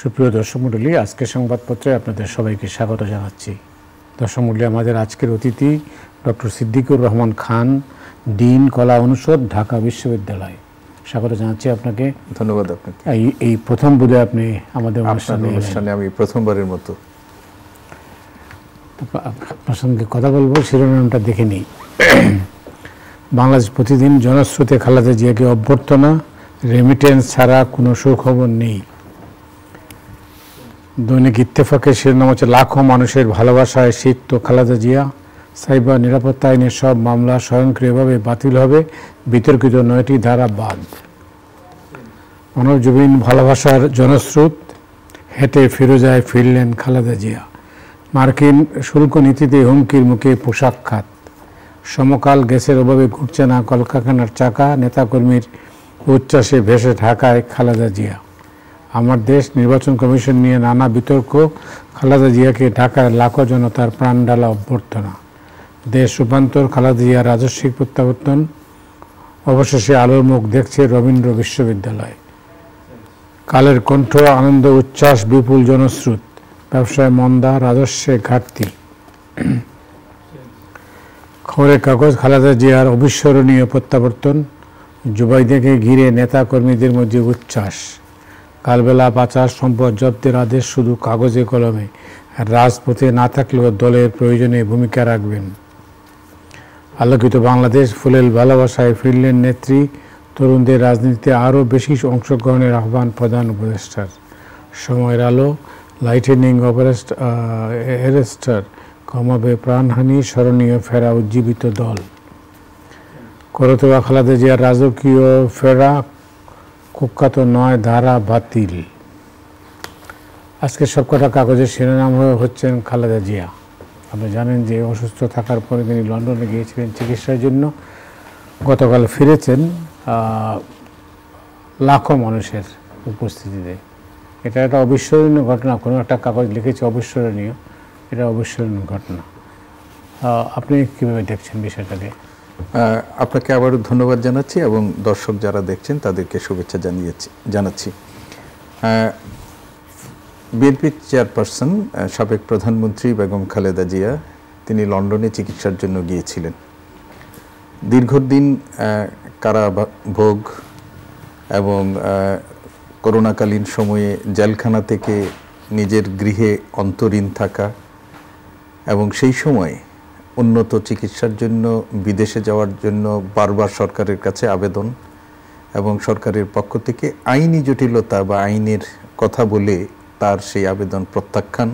সুপ্রিয় দর্শক মণ্ডলী, আজকের সংবাদপত্রে আপনাদের সবাইকে স্বাগত জানাচ্ছি। দর্শক মণ্ডলী, আমাদের আজকের অতিথি ডক্টর সিদ্দিকুর রহমান খান, ডিন, কলা অনুষদ, ঢাকা বিশ্ববিদ্যালয়। স্বাগত জানাচ্ছি আপনাকে। ধন্যবাদ আপনাকে। এই প্রথম বোধহয় আপনি আমাদের অনুষ্ঠানে আমি প্রথমবারের মতো আপনার সঙ্গে কথা বলবো। শিরোনামটা দেখে নিই। বাংলাদেশ প্রতিদিন জনস্রোতে খালেদা জিয়াকে অভ্যর্থনা, রেমিটেন্স ছাড়া কোনো সুখবর নেই। দৈনিক ইত্তেফাকের শিরোনাম হচ্ছে লাখো মানুষের ভালোবাসায় সিক্ত খালেদা জিয়া, সাইবার নিরাপত্তা আইনের সব মামলা স্বয়ংক্রিয়ভাবে বাতিল হবে, বিতর্কিত 9টি ধারা বাদ। মানবজীবন ভালোবাসার জনস্রোত, হেঁটে ফিরোজায় ফিরলেন খালেদা জিয়া। মার্কিন শুল্ক নীতিতে হুমকির মুখে পোশাক খাত। সমকাল গ্যাসের অভাবে ঘুরছে না কলকারখানার চাকা, নেতাকর্মীর উচ্ছ্বাসে ভেসে ঢাকায় খালেদা জিয়া। আমার দেশ নির্বাচন কমিশন নিয়ে নানা বিতর্ক, খালেদা জিয়াকে ঢাকায় লাখো জনতার প্রাণঢালা অভ্যর্থনা। দেশ রূপান্তর, খালেদা জিয়ার রাজস্বিক প্রত্যাবর্তন, অবশেষে আলোর মুখ দেখছে রবীন্দ্র বিশ্ববিদ্যালয়। কালের কণ্ঠ, আনন্দ উচ্ছ্বাস, বিপুল জনস্রোত, ব্যবসায় মন্দা, রাজস্বে ঘাটতি। খবরের কাগজ, খালেদা জিয়ার অবিস্মরণীয় প্রত্যাবর্তন, জুবাইদাকে ঘিরে নেতা কর্মীদের মধ্যে উচ্ছ্বাস। কালবেলা পাচার সম্পদ জব্দের আদেশ শুধু কাগজে কলমে, রাজপথে না থাকলেও দলের প্রয়োজনে ভূমিকা রাখবেন। আলোকিত বাংলাদেশ, ফুলেল ভালোবাসায় ফিরলেন নেত্রী, তরুণদের রাজনীতিতে আরও বেশি অংশগ্রহণের আহ্বান প্রধান উপদেষ্টার। সময়ের আলো, লাইটেনিং অ্যারেস্টার, কমাবে প্রাণহানি, স্মরণীয় ফেরা উজ্জীবিত দল। করতোয়া খালেদা জিয়ার রাজকীয় ফেরা, কুখ্যাত 9 ধারা বাতিল। আজকে সবকটা কাগজের শিরোনাম হচ্ছেন খালেদা জিয়া। আপনি জানেন যে অসুস্থ থাকার পরে তিনি লন্ডনে গিয়েছিলেন চিকিৎসার জন্য। গতকাল ফিরেছেন লাখো মানুষের উপস্থিতিতে। এটা একটা অবিস্মরণীয় ঘটনা। কোনো একটা কাগজ লিখেছে অবিস্মরণীয়, এটা অবিস্মরণীয় ঘটনা। আপনি কীভাবে দেখছেন বিষয়টাকে? আপনাকে আবারও ধন্যবাদ জানাচ্ছি এবং দর্শক যারা দেখছেন তাদেরকে শুভেচ্ছা জানাচ্ছি। বিএনপির চেয়ারপারসন, সাবেক প্রধানমন্ত্রী বেগম খালেদা জিয়া, তিনি লন্ডনে চিকিৎসার জন্য গিয়েছিলেন। দীর্ঘদিন কারাভোগ এবং করোনাকালীন সময়ে জেলখানা থেকে নিজের গৃহে অন্তরীণ থাকা এবং সেই সময় উন্নত চিকিৎসার জন্য বিদেশে যাওয়ার জন্য বারবার সরকারের কাছে আবেদন এবং সরকারের পক্ষ থেকে আইনি জটিলতা বা আইনের কথা বলে তার সেই আবেদন প্রত্যাখ্যান।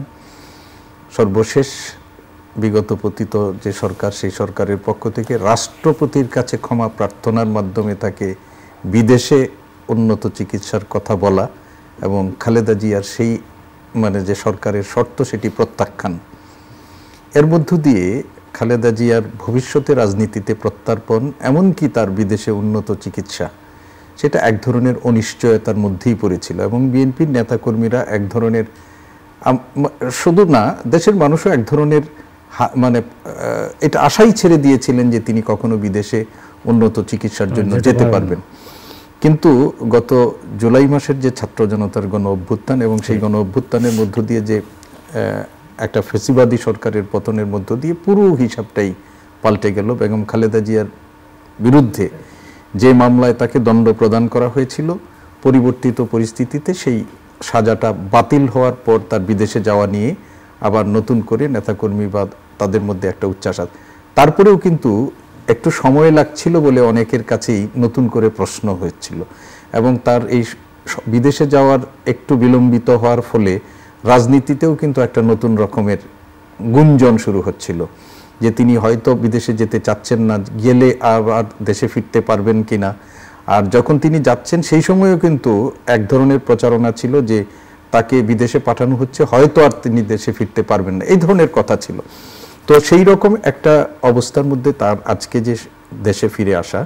সর্বশেষ বিগত পতিত যে সরকার, সেই সরকারের পক্ষ থেকে রাষ্ট্রপতির কাছে ক্ষমা প্রার্থনার মাধ্যমে তাকে বিদেশে উন্নত চিকিৎসার কথা বলা এবং খালেদা জিয়ার সেই যে সরকারের শর্ত সেটি প্রত্যাখ্যান। এর মধ্য দিয়ে খালেদা জিয়ার ভবিষ্যতে রাজনীতিতে প্রত্যর্পণ, এমনকি তার বিদেশে উন্নত চিকিৎসা, সেটা এক ধরনের অনিশ্চয়তার মধ্যেই পড়েছিল এবং বিএনপির নেতাকর্মীরা এক ধরনের, শুধু না দেশের মানুষও এক ধরনের এটা আশাই ছেড়ে দিয়েছিলেন যে তিনি কখনো বিদেশে উন্নত চিকিৎসার জন্য যেতে পারবেন। কিন্তু গত জুলাই মাসের যে ছাত্র জনতার গণ অভ্যুত্থান এবং সেই গণ অভ্যুত্থানের মধ্য দিয়ে যে একটা ফেসিবাদী সরকারের পতনের মধ্য দিয়ে পুরো হিসাবটাই পাল্টে গেল। বেগম খালেদা জিয়ার বিরুদ্ধে যে মামলায় তাকে দণ্ড প্রদান করা হয়েছিল, পরিবর্তিত পরিস্থিতিতে সেই সাজাটা বাতিল হওয়ার পর তার বিদেশে যাওয়া নিয়ে আবার নতুন করে নেতাকর্মী বা তাদের মধ্যে একটা উচ্ছ্বাস। তারপরেও কিন্তু একটু সময় লাগছিল বলে অনেকের কাছেই নতুন করে প্রশ্ন হয়েছিল এবং তার এই বিদেশে যাওয়ার একটু বিলম্বিত হওয়ার ফলে রাজনীতিতেও কিন্তু একটা নতুন রকমের গুঞ্জন শুরু হচ্ছিল যে তিনি হয়তো বিদেশে যেতে চাচ্ছেন না, গেলে আবার দেশে ফিরতে পারবেন কিনা। আর যখন তিনি যাচ্ছেন সেই সময়ও কিন্তু এক ধরনের প্রচারণা ছিল যে তাকে বিদেশে পাঠানো হচ্ছে, হয়তো আর তিনি দেশে ফিরতে পারবেন না, এই ধরনের কথা ছিল। তো সেই রকম একটা অবস্থার মধ্যে তার আজকে যে দেশে ফিরে আসা,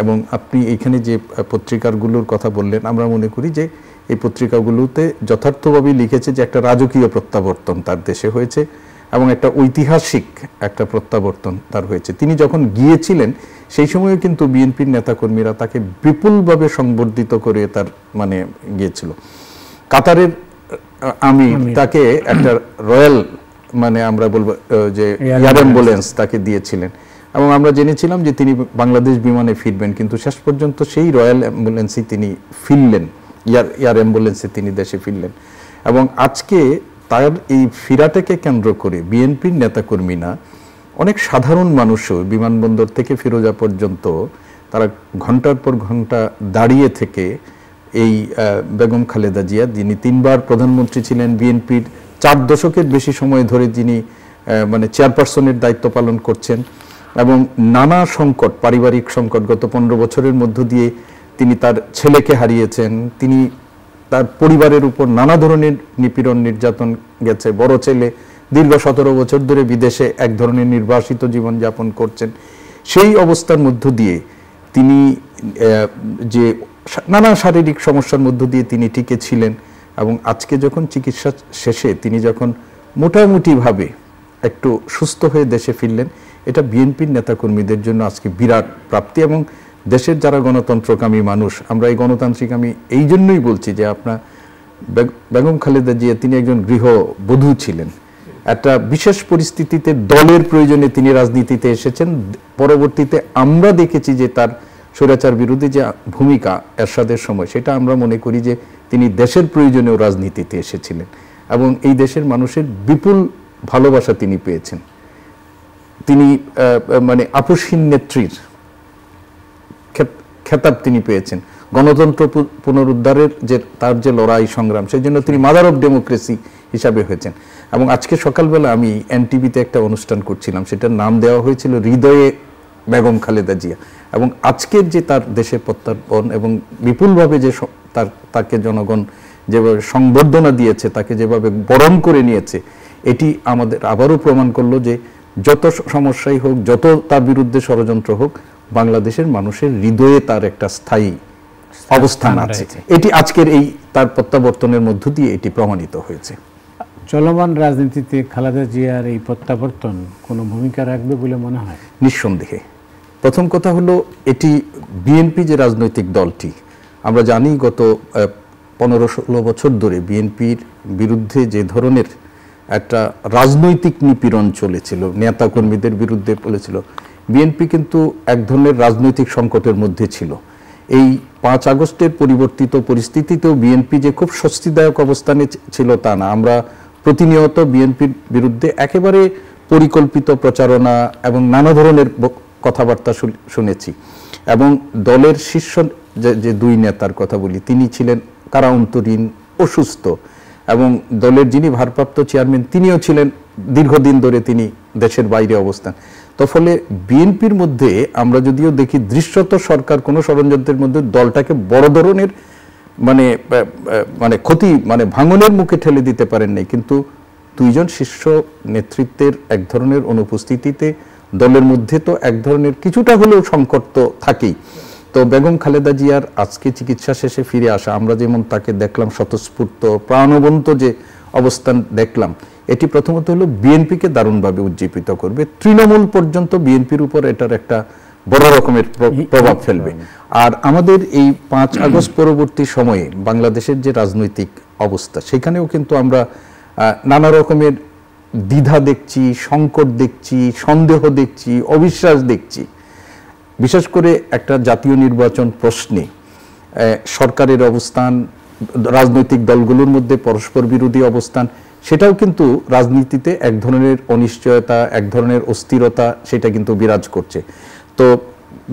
এবং আপনি এইখানে যে পত্রিকাগুলোর কথা বললেন, আমরা মনে করি যে এই পত্রিকাগুলোতে যথার্থভাবেই লিখেছে যে একটা রাজকীয় প্রত্যাবর্তন তার দেশে হয়েছে এবং একটা ঐতিহাসিক একটা প্রত্যাবর্তন তার হয়েছে। তিনি যখন গিয়েছিলেন সেই সময়ে কিন্তু বিএনপির নেতাকর্মীরা তাকে বিপুলভাবে সংবর্ধিত করে তার গিয়েছিল। কাতারের আমি তাকে একটা রয়্যাল মানে আমরা বলবো যে এয়ার অ্যাম্বুলেন্স তাকে দিয়েছিলেন, এবং আমরা জেনেছিলাম যে তিনি বাংলাদেশ বিমানে ফিরবেন, কিন্তু শেষ পর্যন্ত সেই রয়্যাল অ্যাম্বুলেন্সে তিনি ফিরলেন, এয়ার অ্যাম্বুলেন্সে তিনি দেশে ফিরলেন। এবং আজকে তার এই ফিরাটাকে কেন্দ্র করে বিএনপির নেতাকর্মীরা, অনেক সাধারণ মানুষও বিমানবন্দর থেকে ফিরোজা পর্যন্ত তারা ঘন্টার পর ঘন্টা দাঁড়িয়ে থেকে এই বেগম খালেদা জিয়া, যিনি 3 বার প্রধানমন্ত্রী ছিলেন, বিএনপির 4 দশকের বেশি সময় ধরে যিনি মানে চেয়ারপারসনের দায়িত্ব পালন করছেন, এবং নানা সংকট, পারিবারিক সংকট গত 15 বছরের মধ্য দিয়ে তিনি তার ছেলেকে হারিয়েছেন, তিনি তার পরিবারের উপর নানা ধরনের নিপীড়ন নির্যাতন গেছে, বড় ছেলে দীর্ঘ 17 বছর ধরে বিদেশে এক ধরনের নির্বাসিত জীবনযাপন করছেন। সেই অবস্থার মধ্য দিয়ে তিনি যে নানা শারীরিক সমস্যার মধ্য দিয়ে তিনি টিকে ছিলেন, এবং আজকে যখন চিকিৎসা শেষে তিনি যখন মোটামুটিভাবে একটু সুস্থ হয়ে দেশে ফিরলেন, এটা বিএনপির নেতাকর্মীদের জন্য আজকে বিরাট প্রাপ্তি। এবং দেশের যারা গণতন্ত্রকামী মানুষ, আমরা এই গণতান্ত্রিক, আমি এই জন্যই বলছি যে আপনার বেগম খালেদা জিয়া তিনি একজন গৃহবধূ ছিলেন, একটা বিশেষ পরিস্থিতিতে দলের প্রয়োজনে তিনি রাজনীতিতে এসেছেন। পরবর্তীতে আমরা দেখেছি যে তার স্বৈরাচার বিরোধী যে ভূমিকা এরশাদের সময়, সেটা আমরা মনে করি যে তিনি দেশের প্রয়োজনেও রাজনীতিতে এসেছিলেন, এবং এই দেশের মানুষের বিপুল ভালোবাসা তিনি পেয়েছেন। তিনি মানে আপসহীন নেত্রীর খেতাব তিনি পেয়েছেন। গণতন্ত্র পুনরুদ্ধারের যে তার যে লড়াই সংগ্রাম, সেই জন্য তিনি মাদার অফ ডেমোক্রেসি হিসাবে হয়েছেন। এবং আজকে সকালবেলা আমি এনটিভিতে একটা অনুষ্ঠান করছিলাম, সেটার নাম দেওয়া হয়েছিল হৃদয়ে বেগম খালেদা জিয়া। এবং আজকের যে তার দেশে প্রত্যার্পণ এবং বিপুলভাবে যে তাকে জনগণ যেভাবে সংবর্ধনা দিয়েছে, তাকে যেভাবে বরণ করে নিয়েছে, এটি আমাদের আবারও প্রমাণ করলো যে যত সমস্যাই হোক, যত তার বিরুদ্ধে ষড়যন্ত্র হোক, বাংলাদেশের মানুষের হৃদয়ে তার একটা স্থায়ী অবস্থান আছে। এটি আজকের এই তার প্রত্যাবর্তনের মধ্য দিয়ে এটি প্রমাণিত হয়েছে। চলমান রাজনীতিতে খালেদা জিয়ার এই প্রত্যাবর্তন কোনো ভূমিকা রাখবে বলে মনে হয়? নিঃসন্দেহে। প্রথম কথা হলো, এটি বিএনপি যে রাজনৈতিক দলটি, আমরা জানি গত 15-16 বছর ধরে বিএনপির বিরুদ্ধে যে ধরনের একটা রাজনৈতিক নিপীড়ন চলেছিল, নেতাকর্মীদের বিরুদ্ধে চলেছিল, বিএনপি কিন্তু এক ধরনের রাজনৈতিক সংকটের মধ্যে ছিল। এই 5 আগস্টের পরিবর্তিত পরিস্থিতিতেও বিএনপি যে খুব স্বস্তিদায়ক অবস্থানে ছিল তা না। আমরা প্রতিনিয়ত বিএনপির বিরুদ্ধে একেবারে পরিকল্পিত প্রচারণা এবং নানা ধরনের কথাবার্তা শুনেছি। এবং দলের শীর্ষ যে 2 নেতার কথা বলি, তিনি ছিলেন কারা অন্তরীণ, অসুস্থ, এবং দলের যিনি ভারপ্রাপ্ত চেয়ারম্যান তিনিও ছিলেন দীর্ঘদিন ধরে তিনি দেশের বাইরে অবস্থান। তো ফলে বিএনপির মধ্যে আমরা যদিও দেখি দৃশ্যত সরকার কোনো ষড়যন্ত্রের মধ্যে দলটাকে বড় ধরনের মানে ক্ষতি, মানে ভাঙনের মুখে ঠেলে দিতে পারেন নাই, কিন্তু 2 জন শীর্ষ নেতৃত্বের এক ধরনের অনুপস্থিতিতে দলের মধ্যে তো এক ধরনের কিছুটা হলেও সংকট তো থাকেই। তো বেগম খালেদা জিয়ার আজকে চিকিৎসা শেষে ফিরে আসা, আমরা যেমন তাকে দেখলাম স্বতঃস্ফূর্ত প্রাণবন্ত যে অবস্থান দেখলাম, এটি প্রথমত হলো বিএনপিকে দারুণভাবে উজ্জীবিত করবে, তৃণমূল পর্যন্ত বিএনপির উপর এটার একটা বড় রকমের প্রভাব ফেলবে। আর আমাদের এই 5 আগস্ট পরবর্তী সময়ে বাংলাদেশের যে রাজনৈতিক অবস্থা, সেখানেও কিন্তু আমরা নানা রকমের দ্বিধা দেখছি, সংকট দেখছি, সন্দেহ দেখছি, অবিশ্বাস দেখছি। বিশেষ করে একটা জাতীয় নির্বাচন প্রশ্নে সরকারের অবস্থান, রাজনৈতিক দলগুলোর মধ্যে পরস্পর বিরোধী অবস্থান, সেটাও কিন্তু রাজনীতিতে এক ধরনের অনিশ্চয়তা, এক ধরনের অস্থিরতা, সেটা কিন্তু বিরাজ করছে। তো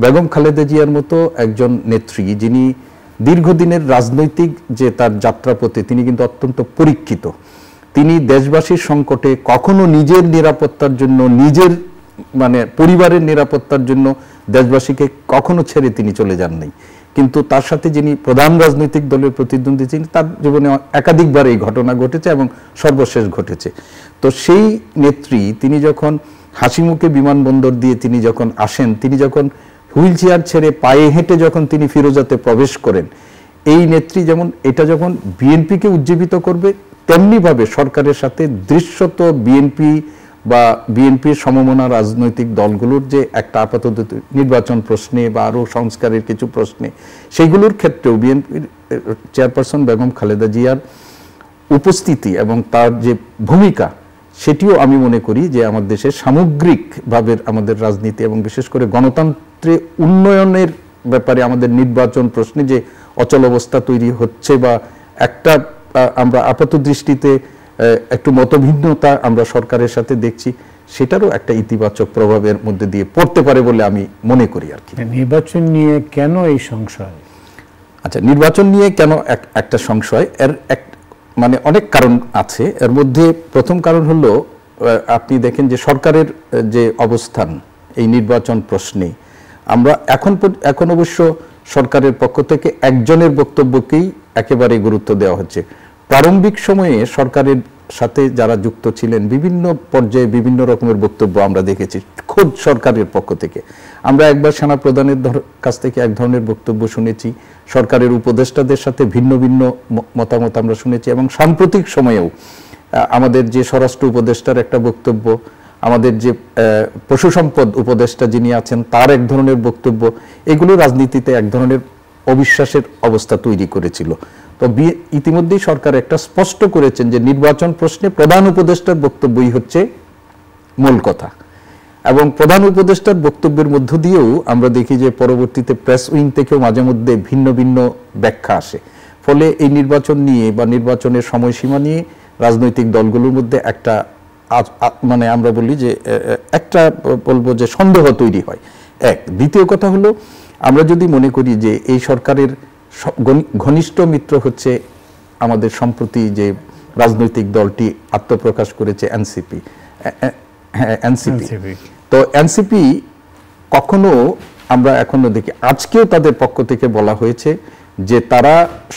বেগম খালেদা জিয়ার মতো একজন নেত্রী, যিনি দীর্ঘদিনের রাজনৈতিক যে তার যাত্রাপথে তিনি কিন্তু অত্যন্ত পরীক্ষিত, তিনি দেশবাসীর সংকটে কখনো নিজের নিরাপত্তার জন্য, নিজের মানে পরিবারের নিরাপত্তার জন্য দেশবাসীকে কখনো ছেড়ে তিনি চলে যান নাই। কিন্তু তার সাথে যিনি প্রধান রাজনৈতিক দলের প্রতিদ্বন্দ্বী ছিলেন, তার জীবনে একাধিকবার এই ঘটনা ঘটেছে এবং সর্বশেষ ঘটেছে। তো সেই নেত্রী তিনি যখন হাসিমুখে বিমানবন্দর দিয়ে তিনি যখন আসেন, তিনি যখন হুইল চেয়ার ছেড়ে পায়ে হেঁটে যখন তিনি ফিরোজাতে প্রবেশ করেন, এই নেত্রী যেমন এটা যখন বিএনপিকে উজ্জীবিত করবে, তেমনিভাবে সরকারের সাথে দৃশ্যত বিএনপি বা বিএনপির সমমনা রাজনৈতিক দলগুলোর যে একটা আপাতত নির্বাচন প্রশ্নে বা আরও সংস্কারের কিছু প্রশ্নে, সেইগুলোর ক্ষেত্রেও বিএনপির চেয়ারপারসন বেগম খালেদা জিয়ার উপস্থিতি এবং তার যে ভূমিকা, সেটিও আমি মনে করি যে আমার দেশের সামগ্রিকভাবে আমাদের রাজনীতি এবং বিশেষ করে গণতন্ত্রে উন্নয়নের ব্যাপারে আমাদের নির্বাচন প্রশ্নে যে অচল অবস্থা তৈরি হচ্ছে বা একটা আমরা আপাত দৃষ্টিতে একটু মতভিন্নতা আমরা সরকারের সাথে দেখছি, সেটারও একটা ইতিবাচক প্রভাবের মধ্যে দিয়ে পড়তে পারে বলে আমি মনে করি আর কি। নির্বাচন নিয়ে কেন এই সংশয়? আচ্ছা, নির্বাচন নিয়ে কেন একটা সংশয়, এর মানে অনেক কারণ আছে। এর মধ্যে প্রথম কারণ হলো, আপনি দেখেন যে সরকারের যে অবস্থান এই নির্বাচন প্রশ্নে, আমরা এখন অবশ্য সরকারের পক্ষ থেকে একজনের বক্তব্যকেই একেবারে গুরুত্ব দেওয়া হচ্ছে। প্রারম্ভিক সময়ে সরকারের সাথে যারা যুক্ত ছিলেন বিভিন্ন পর্যায়ে বিভিন্ন রকমের বক্তব্য আমরা দেখেছি খোদ সরকারের পক্ষ থেকে। আমরা একবার সেনাপ্রধানের কাছ থেকে এক ধরনের বক্তব্য শুনেছি, সরকারের উপদেষ্টাদের সাথে ভিন্ন ভিন্ন মতামত আমরা শুনেছি, এবং সাম্প্রতিক সময়েও আমাদের যে স্বরাষ্ট্র উপদেষ্টার একটা বক্তব্য, আমাদের যে পশু সম্পদ উপদেষ্টা যিনি আছেন তার এক ধরনের বক্তব্য, এগুলো রাজনীতিতে এক ধরনের অবিশ্বাসের অবস্থা তৈরি করেছিল। তো ইতিমধ্যেই সরকার একটা স্পষ্ট করেছেন যে নির্বাচন প্রশ্নে প্রধান উপদেষ্টার বক্তব্যই হচ্ছে মূল কথা, এবং প্রধান উপদেষ্টার বক্তব্যের মধ্য দিয়েও আমরা দেখি যে পরবর্তীতে প্রেস উইং থেকেও মাঝে মধ্যে ভিন্ন ভিন্ন ব্যাখ্যা আসে। ফলে এই নির্বাচন নিয়ে বা নির্বাচনের সময়সীমা নিয়ে রাজনৈতিক দলগুলোর মধ্যে একটা মানে আমরা বলি যে একটা বলবো যে সন্দেহ তৈরি হয়। এক, দ্বিতীয় কথা হলো, আমরা যদি মনে করি যে এই সরকারের ঘনিষ্ঠ মিত্র হচ্ছে আমাদের সম্প্রতি যে রাজনৈতিক দলটি আত্মপ্রকাশ করেছে এনসিপি, তো এনসিপি কখনো আমরা এখনো দেখি, আজকেও তাদের পক্ষ থেকে বলা হয়েছে যে তারা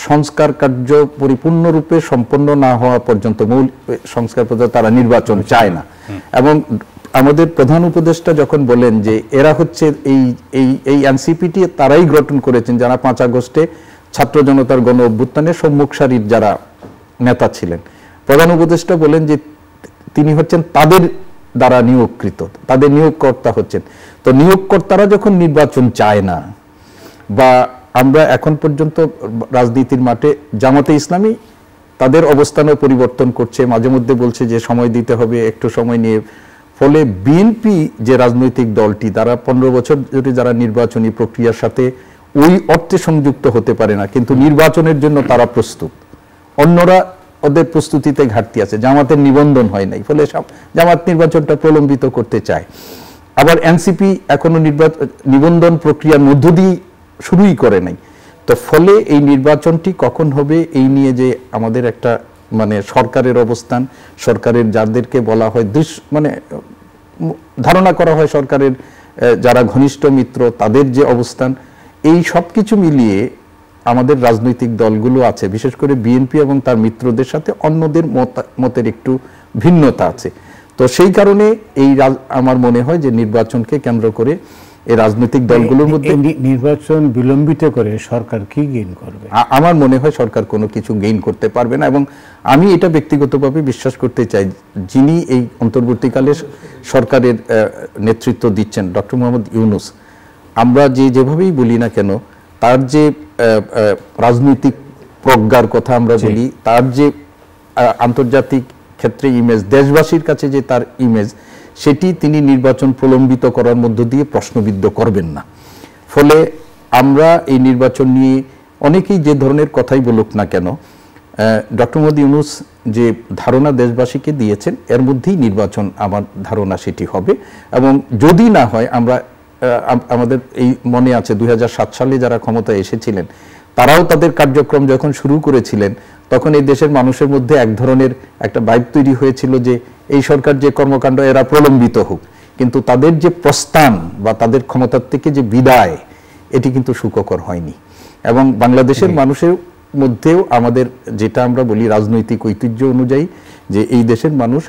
সংস্কার কার্য পরিপূর্ণরূপে সম্পন্ন না হওয়া পর্যন্ত, মূল সংস্কার পর্যন্ত তারা নির্বাচন চায় না। এবং আমাদের প্রধান উপদেষ্টা যখন বলেন যে এরা হচ্ছে এই এনসিপিটি তারাই গঠন করেছেন যারা 5 আগস্টে ছাত্র জনতার গণ অভ্যুত্থানের সম্মুখ সারির যারা নেতা ছিলেন, প্রধান উপদেষ্টা বলেন যে তিনি হচ্ছেন তাদের দ্বারা নিয়োগকৃত, তাদের নিয়োগকর্তা হচ্ছেন। তো নিয়োগকর্তারা যখন নির্বাচন চায় না, বা আমরা এখন পর্যন্ত রাজনীতির মাঠে জামাতে ইসলামী তাদের অবস্থানও পরিবর্তন করছে, মাঝে মধ্যে বলছে যে সময় দিতে হবে, একটু সময় নিয়ে। ফলে বিএনপি যে রাজনৈতিক দলটি, তারা 15 বছর ধরে যারা নির্বাচনী প্রক্রিয়ার সাথে ওই অর্থে সংযুক্ত হতে পারে না, কিন্তু নির্বাচনের জন্য তারা প্রস্তুত। অন্যরা ওদের প্রস্তুতিতে ঘাটতি আছে, জামাতের নিবন্ধন হয় নাই, ফলে জামাত নির্বাচনটা প্রলম্বিত করতে চায়। আবার এনসিপি এখনো নিবন্ধন প্রক্রিয়ার মধ্য দিয়ে শুরুই করে নাই। তো ফলে এই নির্বাচনটি কখন হবে এই নিয়ে যে আমাদের একটা মানে সরকারের অবস্থান, সরকারের যাদেরকে বলা হয় মানে ধারণা করা হয় সরকারের যারা ঘনিষ্ঠ মিত্র, তাদের যে অবস্থান, এই সব কিছু মিলিয়ে আমাদের রাজনৈতিক দলগুলো আছে, বিশেষ করে বিএনপি এবং তার মিত্রদের সাথে অন্যদের মতের একটু ভিন্নতা আছে। তো সেই কারণে আমার মনে হয় যে নির্বাচনকে কেন্দ্র করে এই রাজনৈতিক দলগুলোর মধ্যে নির্বাচন বিলম্বিত করে সরকার কি গেইন করবে? আমার মনে হয় সরকার কোনো কিছু গেইন করতে পারবে না, এবং আমি এটা ব্যক্তিগতভাবে বিশ্বাস করতে চাই, যিনি এই অন্তর্বর্তীকালে সরকারের নেতৃত্ব দিচ্ছেন ডক্টর মোহাম্মদ ইউনূস, আমরা যেভাবেই বলি না কেন, তার যে রাজনৈতিক প্রজ্ঞার কথা আমরা বলি, তার যে আন্তর্জাতিক ক্ষেত্রে ইমেজ, দেশবাসীর কাছে যে তার ইমেজ, সেটি তিনি নির্বাচন প্রলম্বিত করার মধ্য দিয়ে প্রশ্নবিদ্ধ করবেন না। ফলে আমরা এই নির্বাচন নিয়ে অনেকেই যে ধরনের কথাই বলুক না কেন, ডক্টর মোহাম্মদ ইউনূস যে ধারণা দেশবাসীকে দিয়েছেন, এর মধ্যেই নির্বাচন আমার ধারণা সেটি হবে। এবং যদি না হয়, আমাদের এই মনে আছে 2007 সালে যারা ক্ষমতায় এসেছিলেন, তারাও তাদের কার্যক্রম যখন শুরু করেছিলেন, তখন এই দেশের মানুষের মধ্যে এক ধরনের একটা ভাইব তৈরি হয়েছিল যে এই সরকার যে কর্মকাণ্ড এরা প্রলম্বিত হোক, কিন্তু তাদের যে প্রস্থান বা তাদের ক্ষমতার থেকে যে বিদায়, এটি কিন্তু সুখকর হয়নি। এবং বাংলাদেশের মানুষের মধ্যেও আমাদের যেটা আমরা বলি রাজনৈতিক ঐতিহ্য অনুযায়ী, যে এই দেশের মানুষ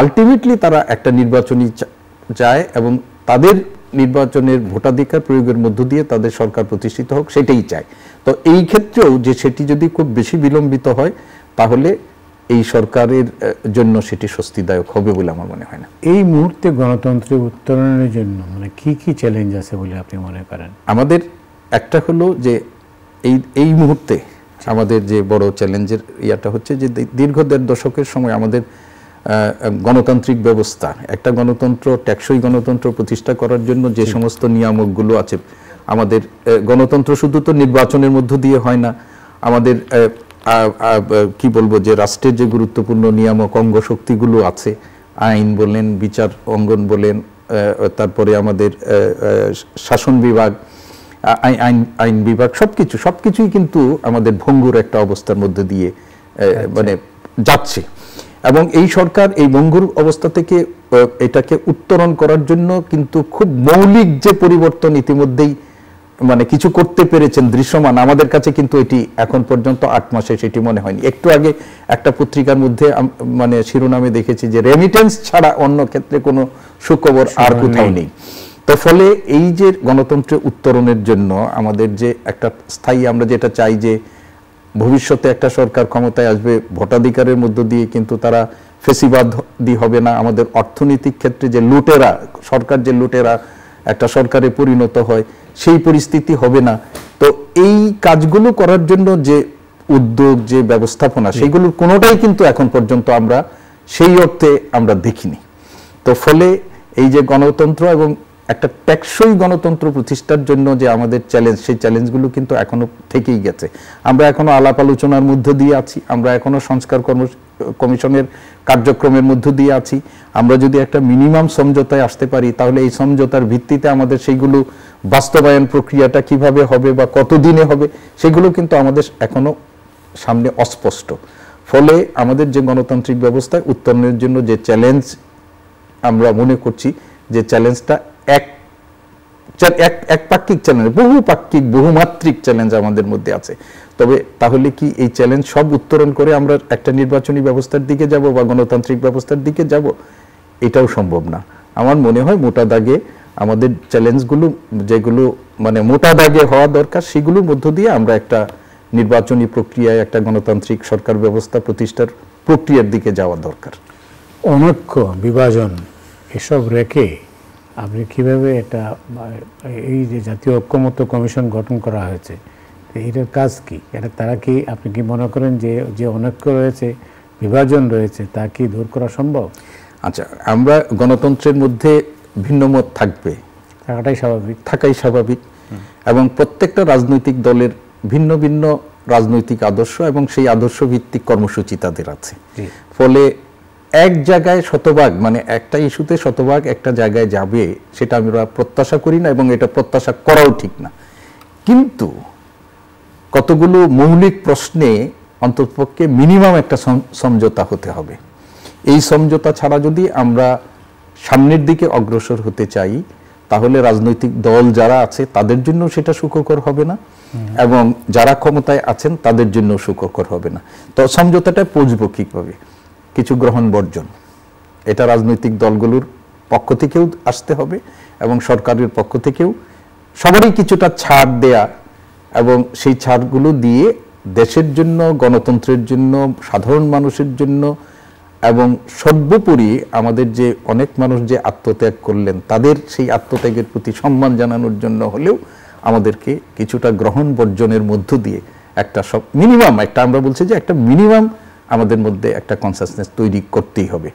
আলটিমেটলি তারা একটা নির্বাচনী চায়, এবং তাদের নির্বাচনের ভোটাধিকার প্রয়োগের মধ্য দিয়ে তাদের সরকার প্রতিষ্ঠিত হোক, সেটাই চায়। তো এই ক্ষেত্রেও যে সেটি যদি খুব বেশি বিলম্বিত হয়, তাহলে এই সরকারের জন্য সেটি স্বস্তিদায়ক হবে বলে আমার মনে হয় না। এই মুহূর্তে গণতন্ত্রের উত্তরণের জন্য মানে কি কি চ্যালেঞ্জ আছে বলে আপনি মনে করেন? আমাদের একটা হলো যে এই মুহূর্তে আমাদের যে বড় চ্যালেঞ্জের ইয়াটা হচ্ছে যে দীর্ঘ 1.5 দশকের সময় আমাদের গণতান্ত্রিক ব্যবস্থা, একটা গণতন্ত্র, টেকসই গণতন্ত্র প্রতিষ্ঠা করার জন্য যে সমস্ত নিয়ামকগুলো আছে, আমাদের গণতন্ত্র শুধু তো নির্বাচনের মধ্য দিয়ে হয় না, আমাদের কি বলবো যে রাষ্ট্রের যে গুরুত্বপূর্ণ নিয়ামক অঙ্গশক্তিগুলো আছে, আইন বলেন, বিচার অঙ্গন বলেন, তারপরে আমাদের শাসন বিভাগ, আইন বিভাগ, সবকিছুই কিন্তু আমাদের ভঙ্গুর একটা অবস্থার মধ্যে দিয়ে মানে যাচ্ছে। এবং এই সরকার এই ভঙ্গুর অবস্থা থেকে এটাকে উত্তরণ করার জন্য কিন্তু খুব মৌলিক যে পরিবর্তন ইতিমধ্যেই মানে কিছু করতে পেরেছেন দৃশ্যমান, আমাদের কাছে কিন্তু এটি এখন পর্যন্ত 8 মাসে সেটি মনে হয়নি। একটু আগে একটা পত্রিকার মধ্যে মানে শিরোনামে দেখেছি যে রেমিটেন্স ছাড়া অন্য ক্ষেত্রে কোনো সুখবর আর কোথাও নেই। তো ফলে এই যে গণতন্ত্রের উত্তরণের জন্য আমাদের যে একটা স্থায়ী, আমরা যেটা চাই যে ভবিষ্যতে একটা সরকার ক্ষমতায় আসবে ভোটাধিকারের মধ্য দিয়ে, কিন্তু তারা ফেসিবাদী হবে না, আমাদের অর্থনৈতিক ক্ষেত্রে যে লুটেরা, সরকার যে লুটেরা একটা সরকারে পরিণত হয় সেই পরিস্থিতি হবে না। তো এই কাজগুলো করার জন্য যে উদ্যোগ, যে ব্যবস্থাপনা, সেইগুলোর কোনোটাই কিন্তু এখন পর্যন্ত আমরা সেই অর্থে আমরা দেখিনি। তো ফলে এই যে গণতন্ত্র এবং একটা টেকসই গণতন্ত্র প্রতিষ্ঠার জন্য যে আমাদের চ্যালেঞ্জ, সেই চ্যালেঞ্জগুলো কিন্তু এখনো থেকেই গেছে। আমরা এখনো আলাপ আলোচনার মধ্য দিয়ে আছি, আমরা এখনো সংস্কার কমিশনের কার্যক্রমের মধ্য দিয়ে আছি। আমরা যদি একটা মিনিমাম সমঝোতায় আসতে পারি, তাহলে এই সমঝোতার ভিত্তিতে আমাদের সেইগুলো বাস্তবায়ন প্রক্রিয়াটা কিভাবে হবে বা কতদিনে হবে, সেগুলো কিন্তু আমাদের এখনো সামনে অস্পষ্ট। ফলে আমাদের যে গণতান্ত্রিক ব্যবস্থায় উত্তরণের জন্য যে চ্যালেঞ্জ আমরা মনে করছি, যে চ্যালেঞ্জটা এক পাক্ষিক চ্যালেঞ্জ, বহুপাক্ষিক বহুমাত্রিক চ্যালেঞ্জ আমাদের মধ্যে আছে। তবে তাহলে কি এই চ্যালেঞ্জ সব উত্তরণ করে আমরা একটা নির্বাচনী ব্যবস্থার দিকে যাব বা গণতান্ত্রিক ব্যবস্থার দিকে যাব? এটাও সম্ভব না। আমার মনে হয় মোটা দাগে আমাদের চ্যালেঞ্জগুলো যেগুলো মানে মোটা দাগে হওয়া দরকার, সেগুলোর মধ্য দিয়ে আমরা একটা নির্বাচনী প্রক্রিয়ায় একটা গণতান্ত্রিক সরকার ব্যবস্থা প্রতিষ্ঠার প্রক্রিয়ার দিকে যাওয়া দরকার। অনৈক্য, বিভাজন এসব রেখে আপনি কিভাবে এটা, এই যে জাতীয় ঐক্যমত্য কমিশন গঠন করা হয়েছে, এটার কাজ কি? এটা তারা কি, আপনি কি মনে করেন যে যে অনৈক্য রয়েছে, বিভাজন রয়েছে, তা কি দূর করা সম্ভব? আচ্ছা, আমরা গণতন্ত্রের মধ্যে ভিন্নমত থাকাই স্বাভাবিক এবং প্রত্যেকটা রাজনৈতিক দলের ভিন্ন ভিন্ন রাজনৈতিক আদর্শ এবং সেই আদর্শ ভিত্তিক কর্মসূচি তাদের আছে। ফলে এক জায়গায় শতভাগ, মানে একটা ইস্যুতে শতভাগ একটা জায়গায় যাবে, সেটা আমরা প্রত্যাশা করি না এবং এটা প্রত্যাশা করাও ঠিক না। কিন্তু কতগুলো মৌলিক প্রশ্নে অন্ততপক্ষে মিনিমাম একটা সমঝোতা হতে হবে। এই সমঝোতা ছাড়া যদি আমরা সামনের দিকে অগ্রসর হতে চাই, তাহলে রাজনৈতিক দল যারা আছে তাদের জন্য সেটা সুখকর হবে না এবং যারা ক্ষমতায় আছেন তাদের জন্য সুখকর হবে না। তো সমঝোতাটা পৌঁছবো কিভাবে? কিছু গ্রহণ বর্জন, এটা রাজনৈতিক দলগুলোর পক্ষ থেকেও আসতে হবে এবং সরকারের পক্ষ থেকেও সবারই কিছুটা ছাড় দেয়া এবং সেই ছাড়গুলো দিয়ে দেশের জন্য, গণতন্ত্রের জন্য, সাধারণ মানুষের জন্য এবং সর্বোপরি আমাদের যে অনেক মানুষ যে আত্মত্যাগ করলেন, তাদের সেই আত্মত্যাগের প্রতি সম্মান জানানোর জন্য হলেও আমাদেরকে কিছুটা গ্রহণ বর্জনের মধ্য দিয়ে একটা সব মিনিমাম একটা, আমরা বলছি যে একটা মিনিমাম আমাদের মধ্যে একটা কনসাসনেস তৈরি করতেই হবে।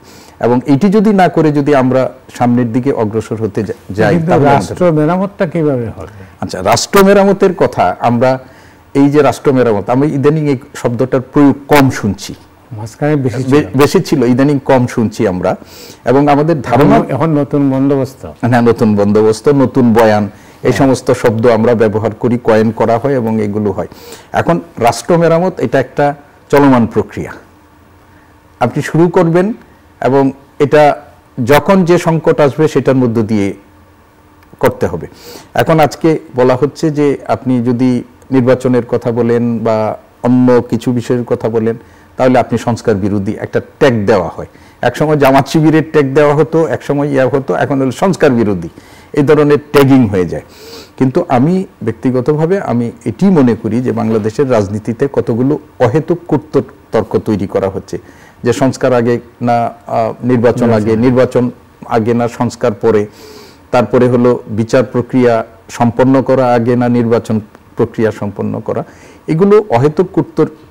এবং এটি যদি না করে যদি আমরা সামনের দিকে অগ্রসর হতে যাই, রাষ্ট্র মেরামতটা কিভাবে হবে? আচ্ছা, রাষ্ট্র মেরামতের কথা, আমরা এই যে রাষ্ট্র মেরামত, আমি ইদানিং এই শব্দটার প্রয়োগ কম শুনছি, বেশি ছিল, ইদানিং কম শুনছি আমরা। এবং আমাদের ধারণা এখন নতুন বন্দোবস্ত, হ্যাঁ, নতুন বন্দোবস্ত, নতুন বয়ান, এই সমস্ত শব্দ আমরা ব্যবহার করি, কয়েন করা হয় এবং এগুলো হয়। এখন রাষ্ট্র মেরামত এটা একটা চলমান প্রক্রিয়া, আপনি শুরু করবেন এবং এটা যখন যে সংকট আসবে সেটার মধ্য দিয়ে করতে হবে। এখন আজকে বলা হচ্ছে যে আপনি যদি নির্বাচনের কথা বলেন বা অন্য কিছু বিষয়ের কথা বলেন, তাহলে আপনি সংস্কার বিরোধী একটা ট্যাগ দেওয়া হয়। একসময় জামাত শিবিরের ট্যাগ দেওয়া হতো, একসময় ইয়া হতো, এখন হলো সংস্কার বিরোধী, এই ধরনের ট্যাগিং হয়ে যায়। কিন্তু আমি ব্যক্তিগতভাবে আমি এটি মনে করি যে বাংলাদেশের রাজনীতিতে কতগুলো অহেতুক তর্ক তৈরি করা হচ্ছে, যে সংস্কার আগে না নির্বাচন আগে, নির্বাচন আগে না সংস্কার পরে, তারপরে হলো বিচার প্রক্রিয়া সম্পন্ন করা আগে না নির্বাচন প্রক্রিয়া সম্পন্ন করা, এগুলো অহেতুক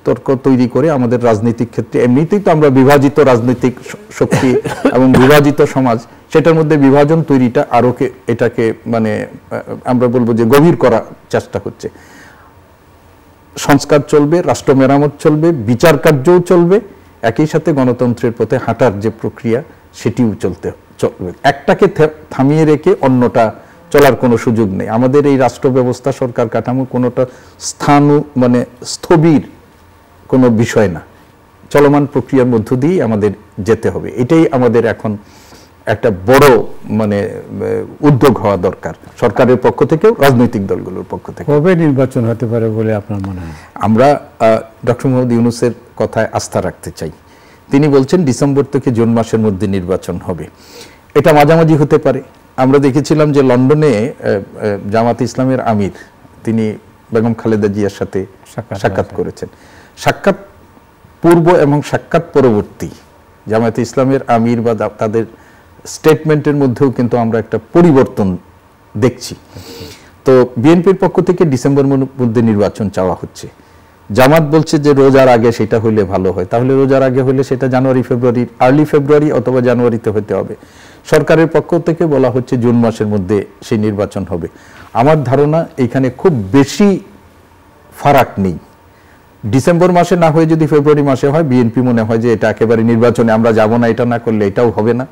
তর্ক তৈরি করে আমাদের রাজনৈতিক ক্ষেত্রে, এমনিতেই তো আমরা বিভাজিত রাজনৈতিক শক্তি এবং বিভাজিত সমাজ, সেটার মধ্যে বিভাজন তৈরিটা আরো এটাকে মানে আমরা বলবো যে গভীর করার চেষ্টা হচ্ছে। সংস্কার চলবে, রাষ্ট্র মেরামত চলবে, বিচার কার্যও চলবে, একই সাথে গণতন্ত্রের পথে হাঁটার যে প্রক্রিয়া সেটিও চলবে। একটাকে থামিয়ে রেখে অন্যটা চলার কোনো সুযোগ নেই। আমাদের এই রাষ্ট্র ব্যবস্থা, সরকার কাঠামো কোনোটা মানে স্থবির কোনো বিষয় না, চলমান প্রক্রিয়ার মধ্য দিয়েই আমাদের যেতে হবে। এটাই আমাদের এখন একটা বড় মানে উদ্যোগ হওয়া দরকার, সরকারের পক্ষ থেকেও রাজনৈতিক দলগুলোর পক্ষ থেকে। কবে নির্বাচন হতে পারে বলে আপনার মনে হয়? আমরা ডক্টর মোহাম্মদ ইউনূসের কথায় আস্থা রাখতে চাই। তিনি বলছেন ডিসেম্বর থেকে জুন মাসের মধ্যে নির্বাচন হবে। এটা মাঝামাঝি হতে পারে। আমরা দেখেছিলাম যে লন্ডনে জামাত ইসলামের আমির তিনি বেগম খালেদা জিয়ার সাথে সাক্ষাৎ করেছেন। সাক্ষাৎ পূর্ব এবং সাক্ষাৎ পরবর্তী জামাত ইসলামের আমির বা তাদের স্টেটমেন্টের মধ্যেও কিন্তু আমরা একটা পরিবর্তন দেখছি। তো বিএনপির পক্ষ থেকে ডিসেম্বর মধ্যে নির্বাচন চাওয়া হচ্ছে। জামাত বলছে যে রোজার আগে সেটা হইলে ভালো হয়। তাহলে রোজার আগে হলে সেটা জানুয়ারি ফেব্রুয়ারি, আর্লি ফেব্রুয়ারি অথবা জানুয়ারিতে হতে হবে। সরকারের পক্ষ থেকে বলা হচ্ছে জুন মাসের মধ্যে সেই নির্বাচন হবে। আমার ধারণা এখানে খুব বেশি ফারাক নেই। ডিসেম্বর মাসে না হয়ে যদি ফেব্রুয়ারি মাসে হয়, বিএনপি মনে হয় যে এটা একেবারে নির্বাচনে আমরা যাব না, এটা না করলে এটাও হবে না।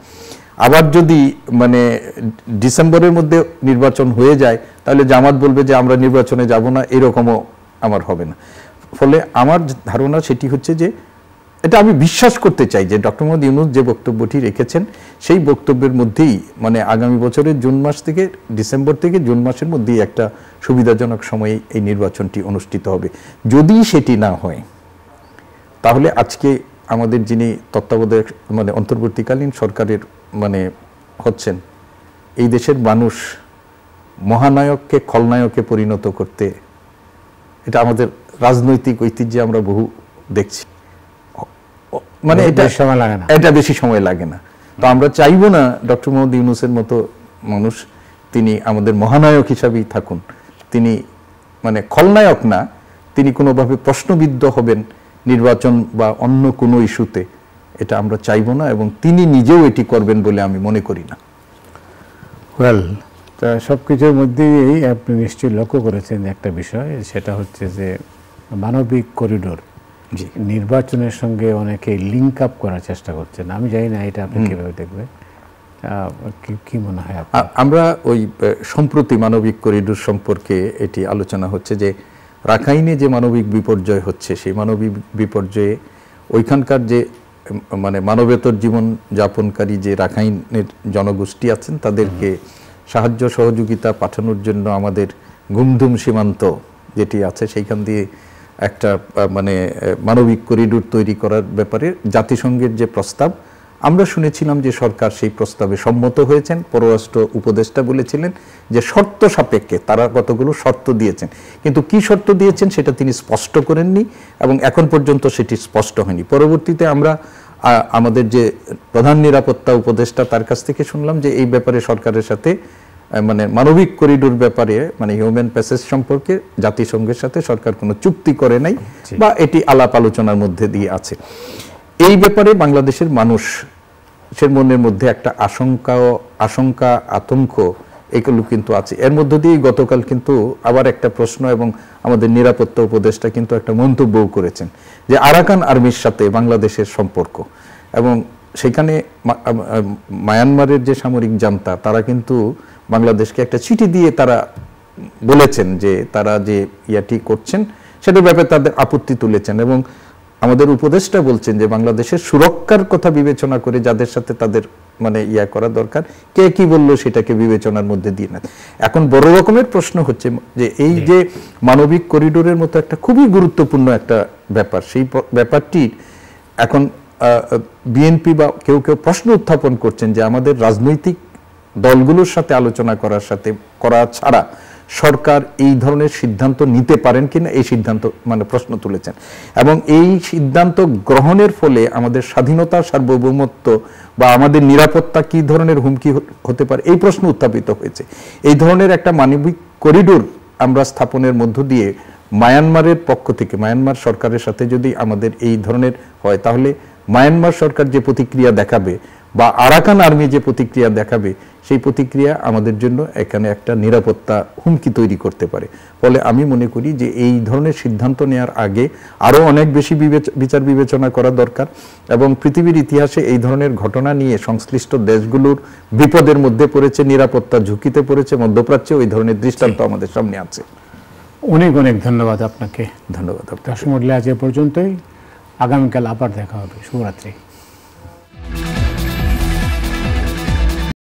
আবার যদি মানে ডিসেম্বরের মধ্যে নির্বাচন হয়ে যায়, তাহলে জামাত বলবে যে আমরা নির্বাচনে যাব না, এরকমও আমার হবে না। ফলে আমার ধারণা সেটি হচ্ছে যে, এটা আমি বিশ্বাস করতে চাই যে ডক্টর মোহাম্মদ ইউনূস যে বক্তব্যটি রেখেছেন সেই বক্তব্যের মধ্যেই মানে আগামী বছরের জুন মাস থেকে ডিসেম্বর থেকে জুন মাসের মধ্যেই একটা সুবিধাজনক সময়ে এই নির্বাচনটি অনুষ্ঠিত হবে। যদি সেটি না হয়, তাহলে আজকে আমাদের যিনি তত্ত্বাবধায়ক মানে অন্তর্বর্তীকালীন সরকারের মানে হচ্ছেন, এই দেশের মানুষ মহানায়ককে খলনায়কে পরিণত করতে, এটা আমাদের রাজনৈতিক ঐতিহ্যে আমরা বহু দেখছি, মানে এটা বেশি সময় লাগে না। তো আমরা চাইবো না ডক্টর মোহাম্মদ ইউনূসের মতো মানুষ তিনি আমাদের মহানায়ক হিসাবেই থাকুন। তিনি মানে খলনায়ক না, তিনি কোনোভাবে প্রশ্নবিদ্ধ হবেন নির্বাচন বা অন্য কোনো ইস্যুতে, এটা আমরা চাইবো না এবং তিনি নিজেও এটি করবেন বলে আমি মনে করি না। ওয়েল, তা সব কিছুর মধ্যেই আপনি নিশ্চয়ই লক্ষ্য করেছেন একটা বিষয়, সেটা হচ্ছে যে মানবিক করিডোর নির্বাচনের সঙ্গে অনেকে লিঙ্ক আপ করার চেষ্টা করছেন। আমি জানি না এটা আপনি কিভাবে দেখবেন, কি মনে হয়? আমরা ওই সম্প্রতি মানবিক করিডোর সম্পর্কে এটি আলোচনা হচ্ছে যে রাখাইনে যে মানবিক বিপর্যয় হচ্ছে, সেই মানবিক বিপর্যয়ে ওইখানকার যে মানে মানবেতর জীবন যাপনকারী যে রাখাইনের জনগোষ্ঠী আছেন তাদেরকে সাহায্য সহযোগিতা পাঠানোর জন্য আমাদের গুমধুম সীমান্ত যেটি আছে সেইখান দিয়ে একটা মানে মানবিক করিডোর তৈরি করার ব্যাপারে জাতিসংঘের যে প্রস্তাব, আমরা শুনেছিলাম যে সরকার সেই প্রস্তাবে সম্মত হয়েছেন। পররাষ্ট্র উপদেষ্টা বলেছিলেন যে শর্ত সাপেক্ষে, তারা কতগুলো শর্ত দিয়েছেন, কিন্তু কি শর্ত দিয়েছেন সেটা তিনি স্পষ্ট করেননি এবং এখন পর্যন্ত সেটি স্পষ্ট হয়নি। পরবর্তীতে আমরা আমাদের যে প্রধান নিরাপত্তা উপদেষ্টা তার কাছ থেকে শুনলাম যে এই ব্যাপারে সরকারের সাথে মানে মানবিক করিডোর ব্যাপারে মানে হিউম্যান প্যাসেজ সম্পর্কে জাতিসংঘের সাথে সরকার কোনো চুক্তি করে নাই বা এটি আলাপ আলোচনার মধ্যে দিয়ে আছে। এই ব্যাপারে বাংলাদেশের মানুষের মনের মধ্যে একটা আশঙ্কা আতঙ্ক এগুলো কিন্তু আছে। এর মধ্য দিয়ে গতকাল কিন্তু আবার একটা প্রশ্ন এবং আমাদের নিরাপত্তা উপদেষ্টা কিন্তু একটা মন্তব্যও করেছেন যে আরাকান আর্মির সাথে বাংলাদেশের সম্পর্ক, এবং সেখানে মায়ানমারের যে সামরিক জান্তা তারা কিন্তু বাংলাদেশকে একটা চিঠি দিয়ে তারা বলেছেন যে তারা যে ইয়াটি করছেন সেটার ব্যাপারে তাদের আপত্তি তুলেছেন, এবং আমাদের উপদেষ্টা বলছেন যে বাংলাদেশের সুরক্ষার কথা বিবেচনা করে যাদের সাথে তাদের মানে ইয়া করা দরকার, কে কি বললো সেটাকে বিবেচনার মধ্যে দিয়ে না। এখন বড় রকমের প্রশ্ন হচ্ছে যে এই যে মানবিক করিডোরের মতো একটা খুবই গুরুত্বপূর্ণ একটা ব্যাপার, সেই ব্যাপারটি এখন বিএনপি বা কেউ কেউ প্রশ্ন উত্থাপন করছেন যে আমাদের রাজনৈতিক দলগুলোর সাথে আলোচনা করা ছাড়া সরকার এই ধরনের সিদ্ধান্ত নিতে পারেন কিনা, এই সিদ্ধান্ত মানে প্রশ্ন তুলেছেন, এবং এই সিদ্ধান্ত গ্রহণের ফলে আমাদের স্বাধীনতা সার্বভৌমত্ব বা আমাদের নিরাপত্তা কি ধরনের হুমকি হতে পারে এই প্রশ্ন উত্থাপিত হয়েছে। এই ধরনের একটা মানবিক করিডোর আমরা স্থাপনের মধ্য দিয়ে মায়ানমারের পক্ষ থেকে, মায়ানমার সরকারের সাথে যদি আমাদের এই ধরনের হয়, তাহলে মায়ানমার সরকার যে প্রতিক্রিয়া দেখাবে বা আরাকান আর্মি যে প্রতিক্রিয়া দেখাবে, সেই প্রতিক্রিয়া আমাদের জন্য এখানে একটা নিরাপত্তা হুমকি তৈরি করতে পারে। ফলে আমি মনে করি যে এই ধরনের সিদ্ধান্ত নেওয়ার আগে আরও অনেক বেশি বিচার বিবেচনা করা দরকার, এবং পৃথিবীর ইতিহাসে এই ধরনের ঘটনা নিয়ে সংশ্লিষ্ট দেশগুলোর বিপদের মধ্যে পড়েছে, নিরাপত্তা ঝুঁকিতে পড়েছে, মধ্যপ্রাচ্যে ওই ধরনের দৃষ্টান্ত আমাদের সামনে আছে। অনেক অনেক ধন্যবাদ আপনাকে। ধন্যবাদ। দর্শক মণ্ডলী, আজ এ পর্যন্তই। আগামীকাল আবার দেখা হবে। শুভরাত্রি।